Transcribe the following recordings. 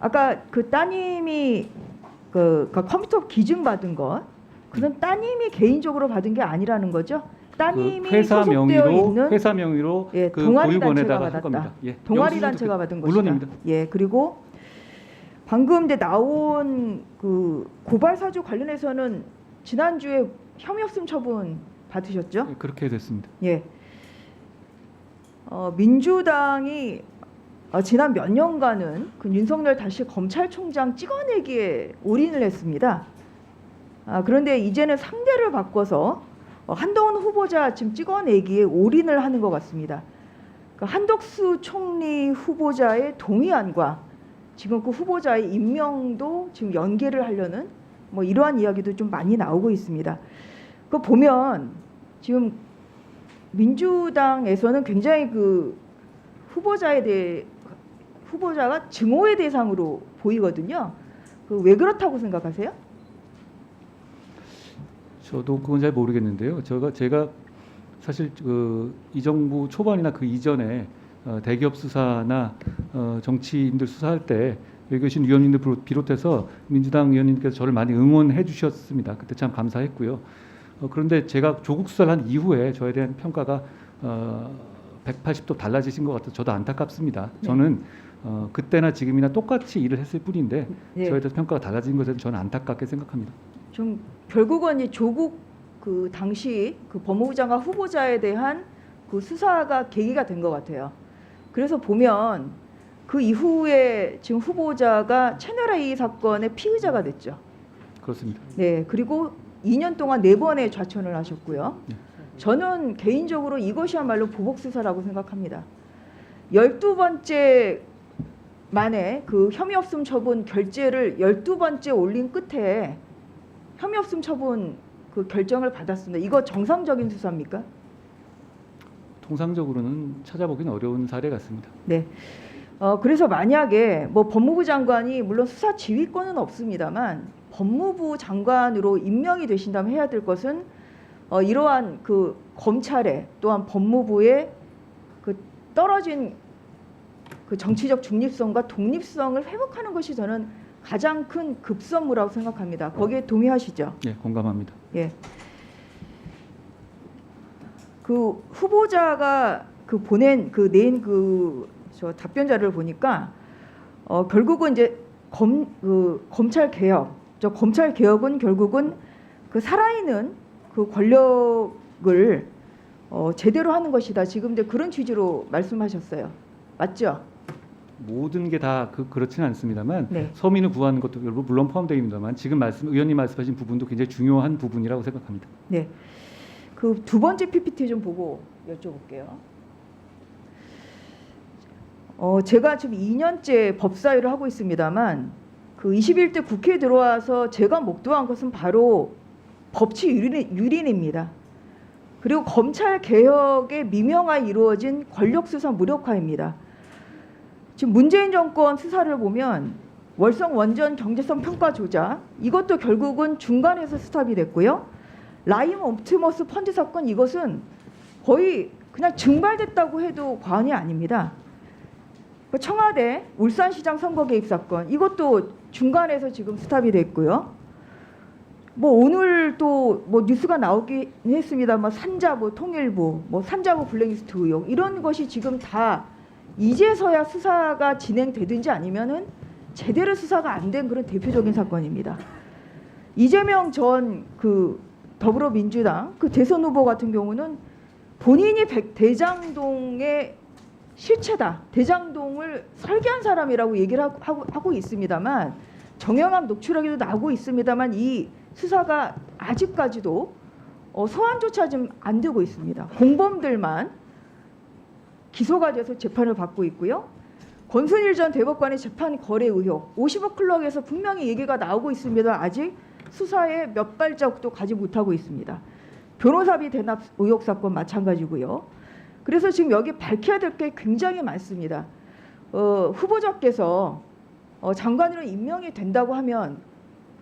아까 그 따님이 그 컴퓨터 기증 받은 것, 그건 따님이 개인적으로 받은 게 아니라는 거죠? 따님이 그 회사 소속되어 명의로 있는 회사 명의로 예, 그 동아리 단체가 보육원에다가 할 받았다. 겁니다. 예, 동아리 영수증도 단체가 받은 것이다. 물론입니다. 예, 그리고 방금 이제 나온 그 고발 사주 관련해서는 지난주에 혐의 없음 처분 받으셨죠? 예, 그렇게 됐습니다. 예. 민주당이 지난 몇 년간은 그 윤석열 다시 검찰총장 찍어내기에 올인을 했습니다. 그런데 이제는 상대를 바꿔서 한동훈 후보자 지금 찍어내기에 올인을 하는 것 같습니다. 그 한덕수 총리 후보자의 동의안과 지금 그 후보자의 임명도 지금 연계를 하려는 뭐 이러한 이야기도 좀 많이 나오고 있습니다. 그 보면 지금 민주당에서는 굉장히 그 후보자가 증오의 대상으로 보이거든요. 그 왜 그렇다고 생각하세요? 저도 그건 잘 모르겠는데요. 제가 사실 이 정부 초반이나 그 이전에 대기업 수사나 정치인들 수사할 때 여기 계신 위원님들 비롯해서 민주당 의원님께서 저를 많이 응원해 주셨습니다. 그때 참 감사했고요. 그런데 제가 조국 수사를 한 이후에 저에 대한 평가가 180도 달라지신 것 같아서 저도 안타깝습니다. 네. 저는 그때나 지금이나 똑같이 일을 했을 뿐인데 네. 저에 대해서 평가가 달라진 것에 저는 안타깝게 생각합니다. 좀 결국은 이 조국 그 당시 그 법무부 장관 후보자에 대한 그 수사가 계기가 된 것 같아요. 그래서 보면 그 이후에 지금 후보자가 채널A 사건의 피의자가 됐죠. 그렇습니다. 네, 그리고 2년 동안 4번의 좌천을 하셨고요. 네. 저는 개인적으로 이것이야말로 보복 수사라고 생각합니다. 12번째 만에 그 혐의 없음 처분 결재를 12번째 올린 끝에 혐의 없음 처분 그 결정을 받았습니다. 이거 정상적인 수사입니까? 통상적으로는 찾아보기는 어려운 사례 같습니다. 네. 그래서 만약에 뭐 법무부 장관이 물론 수사 지휘권은 없습니다만 법무부 장관으로 임명이 되신다면 해야 될 것은 이러한 그 검찰의 또한 법무부의 그 떨어진 그 정치적 중립성과 독립성을 회복하는 것이 저는 가장 큰 급선무라고 생각합니다. 거기에 동의하시죠? 네, 공감합니다. 예. 그 후보자가 그 낸 저 답변 자료를 보니까 결국은 이제 검찰 개혁, 검찰 개혁은 결국은 그 살아있는 그 권력을 제대로 하는 것이다. 지금 이제 그런 취지로 말씀하셨어요. 맞죠? 모든 게 다 그렇지는 않습니다만 네. 서민을 구하는 것도 물론 포함되어 지금 의원님 말씀하신 부분도 굉장히 중요한 부분이라고 생각합니다. 네. 그 두 번째 PPT 좀 보고 여쭤볼게요. 제가 지금 2년째 법사위를 하고 있습니다만 그 21대 국회에 들어와서 제가 목도한 것은 바로 법치 유린입니다. 그리고 검찰 개혁의 미명하에 이루어진 권력 수사 무력화입니다. 지금 문재인 정권 수사를 보면 월성 원전 경제성 평가 조작 이것도 결국은 중간에서 스탑이 됐고요. 라임 옵티머스 펀드 사건 이것은 거의 그냥 증발됐다고 해도 과언이 아닙니다. 청와대 울산시장 선거 개입 사건 이것도 중간에서 지금 스탑이 됐고요. 뭐 오늘 또 뭐 뉴스가 나오긴 했습니다만 산자부 통일부 산자부 블랙리스트 의혹 이런 것이 지금 다 이제서야 수사가 진행되든지 아니면은 제대로 수사가 안 된 그런 대표적인 사건입니다. 이재명 전 그 더불어민주당 그 대선 후보 같은 경우는 본인이 대장동의 실체다. 대장동을 설계한 사람이라고 얘기를 하고 있습니다만 정영학 녹취록에도 나오고 있습니다만 이 수사가 아직까지도 소환조차 좀 안 되고 있습니다. 공범들만 기소가 돼서 재판을 받고 있고요. 권순일 전 대법관의 재판 거래 의혹 50억 클럭에서 분명히 얘기가 나오고 있습니다. 아직 수사에 몇 발자국도 가지 못하고 있습니다. 변호사비 대납 의혹 사건 마찬가지고요. 그래서 지금 여기 밝혀야 될 게 굉장히 많습니다. 후보자께서 장관으로 임명이 된다고 하면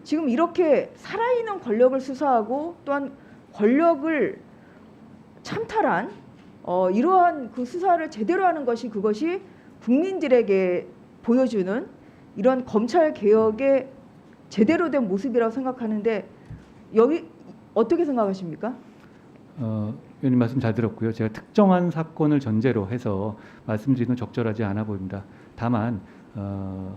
지금 이렇게 살아있는 권력을 수사하고 또한 권력을 참탈한 이러한 그 수사를 제대로 하는 것이 그것이 국민들에게 보여주는 이런 검찰 개혁의 제대로 된 모습이라고 생각하는데 여기 어떻게 생각하십니까? 의원님 말씀 잘 들었고요. 제가 특정한 사건을 전제로 해서 말씀드리는 건 적절하지 않아 보입니다. 다만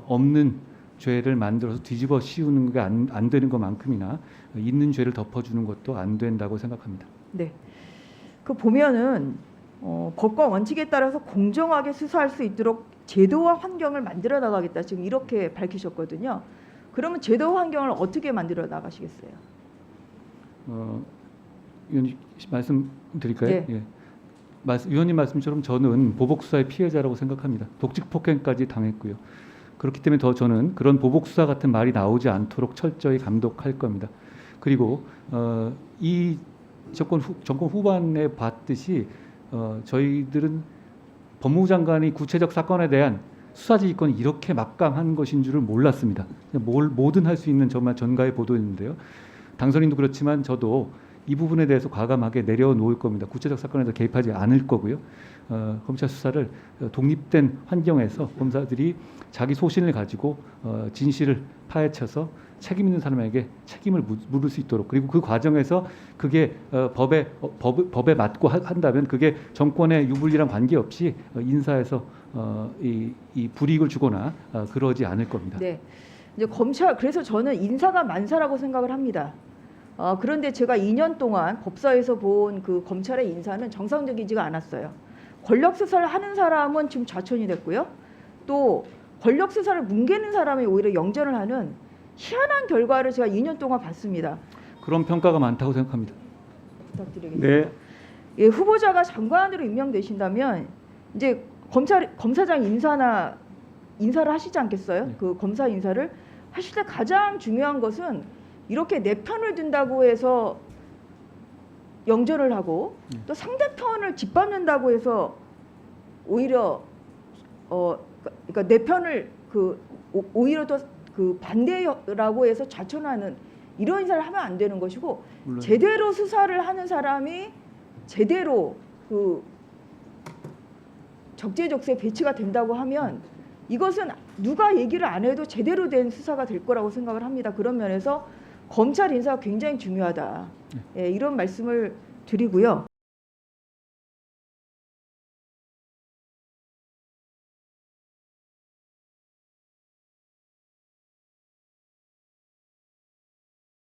없는 죄를 만들어서 뒤집어 씌우는 게 안 되는 것만큼이나 있는 죄를 덮어주는 것도 안 된다고 생각합니다. 네. 그 보면은 법과 원칙에 따라서 공정하게 수사할 수 있도록 제도와 환경을 만들어 나가겠다. 지금 이렇게 밝히셨거든요. 그러면 제도와 환경을 어떻게 만들어 나가시겠어요? 의원님 말씀드릴까요? 네. 예. 위원님 말씀처럼 저는 보복 수사의 피해자라고 생각합니다. 독직 폭행까지 당했고요. 그렇기 때문에 더 저는 그런 보복 수사 같은 말이 나오지 않도록 철저히 감독할 겁니다. 그리고 이 정권 후반에 봤듯이 저희들은 법무부 장관이 구체적 사건에 대한 수사지휘권이 이렇게 막강한 것인 줄을 몰랐습니다. 뭐든 할 수 있는 정말 전가의 보도였는데요. 당선인도 그렇지만 저도 이 부분에 대해서 과감하게 내려놓을 겁니다. 구체적 사건에서 개입하지 않을 거고요. 검찰 수사를 독립된 환경에서 검사들이 자기 소신을 가지고 진실을 파헤쳐서 책임 있는 사람에게 책임을 물을 수 있도록, 그리고 그 과정에서 그게 법에 맞고 한다면 그게 정권의 유불리랑 관계없이 인사에서 이 불이익을 주거나 그러지 않을 겁니다. 네. 이제 검찰 그래서 저는 인사가 만사라고 생각을 합니다. 그런데 제가 2년 동안 법사에서 본 그 검찰의 인사는 정상적이지가 않았어요. 권력 수사를 하는 사람은 지금 좌천이 됐고요. 또 권력 수사를 뭉개는 사람이 오히려 영전을 하는 희한한 결과를 제가 2년 동안 봤습니다. 그런 평가가 많다고 생각합니다. 부탁드리겠습니다. 네. 예, 후보자가 장관으로 임명되신다면 이제 검사장 인사를 하시지 않겠어요? 네. 그 검사 인사를 하실 때 가장 중요한 것은 이렇게 내 편을 든다고 해서 영전을 하고 또 상대편을 짓밟는다고 해서 오히려 그러니까 내 편을 오히려 더 그 반대라고 해서 좌천하는 이런 인사를 하면 안 되는 것이고, 물론. 제대로 수사를 하는 사람이 제대로 그 적재적소에 배치가 된다고 하면 이것은 누가 얘기를 안 해도 제대로 된 수사가 될 거라고 생각을 합니다. 그런 면에서 검찰 인사가 굉장히 중요하다. 예, 이런 말씀을 드리고요.